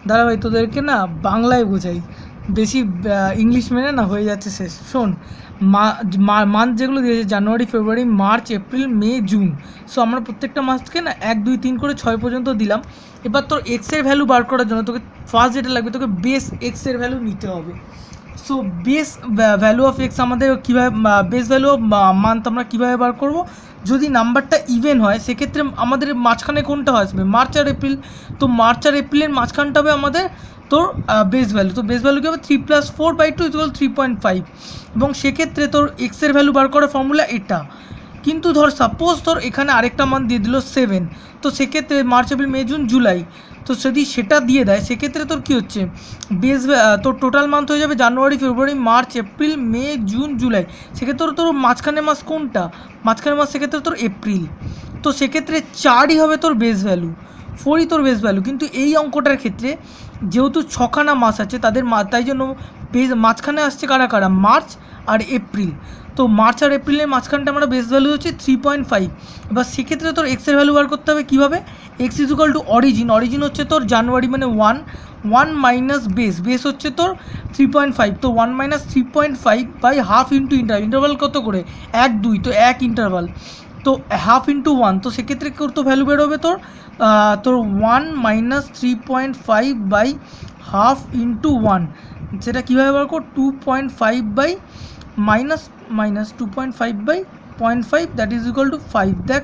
দাঁড়া ভাই, তোদেরকে না বাংলায় বোঝাই, বেশি ইংলিশ মেনে না হয়ে যাচ্ছে শেষ। শোন, মান্থ যেগুলো দিয়েছে জানুয়ারি, ফেব্রুয়ারি, মার্চ, এপ্রিল, মে, জুন। সো আমরা প্রত্যেকটা মাসকে না 1, 2, 3 করে 6 পর্যন্ত দিলাম। এবার তোর এক্সের ভ্যালু বার করার জন্য তোকে ফার্স্ট যেটা লাগবে, তোকে বেস এক্সের ভ্যালু নিতে হবে। So base value of x আমাদের কীভাবে, বেস ভ্যালু অফ মান্থ আমরা কীভাবে বার করব? যদি নাম্বারটা ইভেন হয় সেক্ষেত্রে আমাদের মাঝখানে কোনটা আসবে? মার্চ আর এপ্রিল। তো মার্চ আর এপ্রিলের মাঝখানটা হবে আমাদের তোর বেস ভ্যালু। তো বেস ভ্যালু কী হবে? 3+4/2 = 3.5। এবং সেক্ষেত্রে তোর এক্সের ভ্যালু বার করার ফর্মুলা এটা। কিন্তু ধর সাপোজ তোর এখানে আরেকটা মান্থ দিয়ে দিল 7, তো সেক্ষেত্রে মার্চ, এপ্রিল, মে, জুন, জুলাই। তো যদি সেটা দিয়ে দেয় সেক্ষেত্রে তোর কী হচ্ছে, বেস তোর টোটাল মান্থ হয়ে যাবে জানুয়ারি, ফেব্রুয়ারি, মার্চ, এপ্রিল, মে, জুন, জুলাই। সেক্ষেত্রে তোর মাঝখানে মাস কোনটা? মাঝখানে মাস সেক্ষেত্রে তোর এপ্রিল। তো সেক্ষেত্রে 4ই হবে তোর বেস ভ্যালু, 4ই তোর বেস ভ্যালু। কিন্তু এই অঙ্কটার ক্ষেত্রে যেহেতু 6খানা মাস আছে তাদের তাই জন্য বেস মাঝখানে আসছে কারা কারা? মার্চ আর এপ্রিল। তো মার্চ আর এপ্রিলের মাঝখানটা আমরা বেস ভ্যালু হচ্ছে 3.5। এবার সেক্ষেত্রে তোর এক্সের ভ্যালু বার করতে হবে কীভাবে? X = origin. অরিজিন হচ্ছে তোর জানুয়ারি মানে 1 মাইনাস বেস হচ্ছে তোর 3.5। তো 1 - 3.5/½ ইন্টু ইন্টারভাল কত করে? 1, 2। তো 1 ইন্টারভাল, তো ½ × 1। তো সেক্ষেত্রে তো ভ্যালু বেরোবে তোর 1 - 3.5/½ ইন্টু 1। সেটা কীভাবে বার কর? 2.5 minus 2.5/0.5, that is equal to 5। দেখ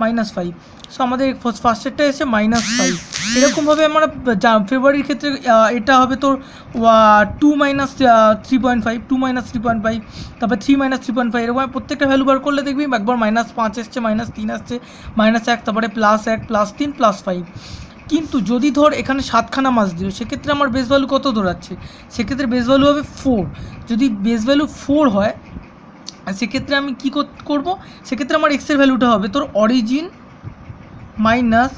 -5। সো আমাদের ফার্স্টেরটা এসে -5। এরকমভাবে আমরা ফেব্রুয়ারির ক্ষেত্রে এটা হবে তোর 2 - 3.5, 2 - 3.5, তারপর 3 - 3.5। এরকম প্রত্যেকটা ভ্যালু বার করলে দেখবি একবার -5 এসছে, -3 আসছে, -1, তারপরে +1, +3, +5। কিন্তু যদি ধর এখানে 7খানা মাস দিল সেক্ষেত্রে আমার বেস ভ্যালু কত ধরাচ্ছে? সেক্ষেত্রে বেস ভ্যালু হবে 4। যদি বেস ভ্যালু 4 হয় সেক্ষেত্রে আমি কী করবো? সেক্ষেত্রে আমার এক্সের ভ্যালুটা হবে তোর origin minus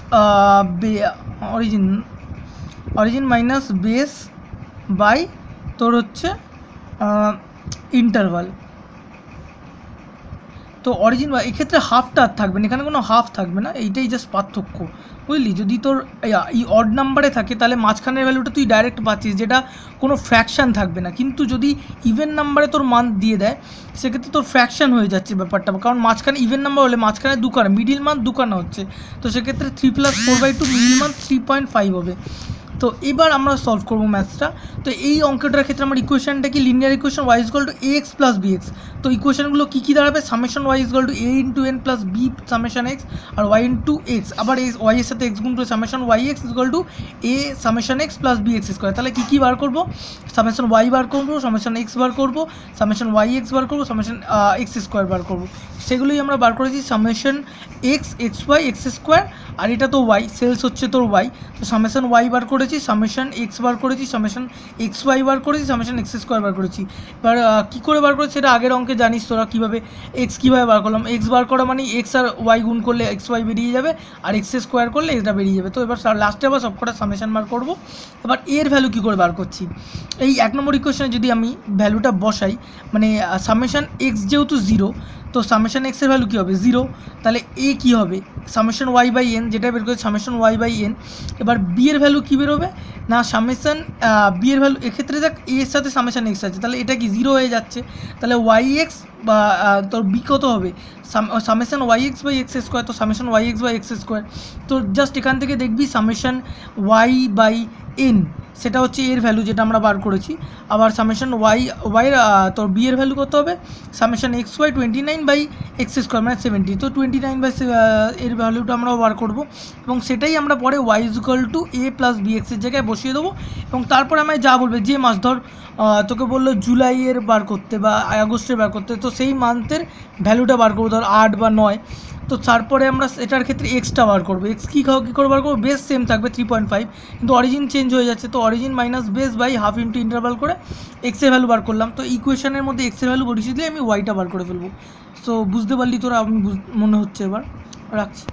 minus base by তোর হচ্ছে ইন্টারভাল। তো অরিজিন বা এক্ষেত্রে হাফটা আর থাকবে না, এখানে কোনো হাফ থাকবে না, এইটাই জাস্ট পার্থক্য, বুঝলি? যদি তোর এই অড নাম্বারে থাকে তাহলে মাঝখানের ভ্যালুটা তুই ডাইরেক্ট পাচ্ছিস, যেটা কোনো ফ্র্যাকশান থাকবে না। কিন্তু যদি ইভেন নাম্বারে তোর মান দিয়ে দেয় সেক্ষেত্রে তোর ফ্র্যাকশান হয়ে যাচ্ছে ব্যাপারটা, কারণ মাঝখানে ইভেন নাম্বার হলে মাঝখানে দুখানা মিডিল মান দুখানা হচ্ছে। তো সেক্ষেত্রে 3+4/2 মিডিল মান 3.5 হবে। তো এবার আমরা সলভ করবো ম্যাথসটা। তো এই অঙ্কটার ক্ষেত্রে আমার ইকুয়েশনটা কি? Linear equation y = ax + bx। তো ইকুয়েশনগুলো কী কী দাঁড়াবে? Summation y = a × n + b summation x, আর y × x, আবার y এর সাথে x গুণ করে summation yx = a summation x + bx²। তাহলে কী কী বার করবো? সামেশন y বার করবো, সামেশন x বার করবো, সামেশন yx বার করবো, সামেশন x² বার করবো। সেগুলোই আমরা বার করেছি, সামেশন x, xy, x², আর এটা তো y, সেলস হচ্ছে তোর y। তো সামেশন y বার করেছি, সামেশন x বার করেছি, সামেশন xy বার করেছি, সামেশন x² বার করেছি। এবার কী করে বার করেছি সেটা আগের অঙ্কে জানিস তোরা। কীভাবে x কীভাবে বার করলাম? x বার করা মানে x আর y গুণ করলে xy বেরিয়ে যাবে, আর x² করলে এটা বেরিয়ে যাবে। তো এবার লাস্টে আবার সবকটা সামেশন বার করবো। এবার এর ভ্যালু কী করে বার করছি? এই 1 নম্বর ইকুয়েশনে যদি আমি ভ্যালুটা বসাই, মানে সামেশন x যেহেতু 0, তো সামেশন x এর ভ্যালু কী হবে? 0। তাহলে a কী হবে? সামেশন y/n, যেটা বের করে সামেশন y/n। এবার b এর ভ্যালু কী বেরোবে? না সামেশন b এর ভ্যালু, এক্ষেত্রে দেখ a এর সাথে সামেশন x আছে, তাহলে এটা কি 0 হয়ে যাচ্ছে। তাহলে yx বা তোর b কত হবে? Summation yx/x²। তো সামেশন yx/x²। তো জাস্ট এখান থেকে দেখবি সামেশন y/n সেটা হচ্ছে এর ভ্যালু, যেটা আমরা বার করেছি। আবার সামেশন y তোর b এর ভ্যালু কত হবে? সামেশন xy 29/x² মানে 70। তো 29 এর ভ্যালুটা আমরা বার করবো, এবং সেটাই আমরা পরে y = a + bx এর জায়গায় বসিয়ে দেবো। এবং তারপরে আমায় যা বলবে, যে মাস ধর তোকে বললো জুলাইয়ের বার করতে বা আগস্টের বার করতে, তো সেই মান্থের ভ্যালুটা বার করবো, ধর 8 বা 9। তো তারপরে আমরা এটার ক্ষেত্রে এক্সটা বার করবো। এক্স কী করে বার করবো? বেস সেম থাকবে 3.5, কিন্তু অরিজিন চেঞ্জ হয়ে যাচ্ছে। তো অরিজিন মাইনাস বেস/½ ইন্টু ইন্টারভাল করে এক্সের ভ্যালু বার করলাম। তো ইকুয়েশনের মধ্যে এক্সের ভ্যালু বসিয়ে দিলে আমি ওয়াইটা বার করে ফেলবো। সো বুঝতে পারলি তোরা? আমি মনে হচ্ছে এবার রাখছি।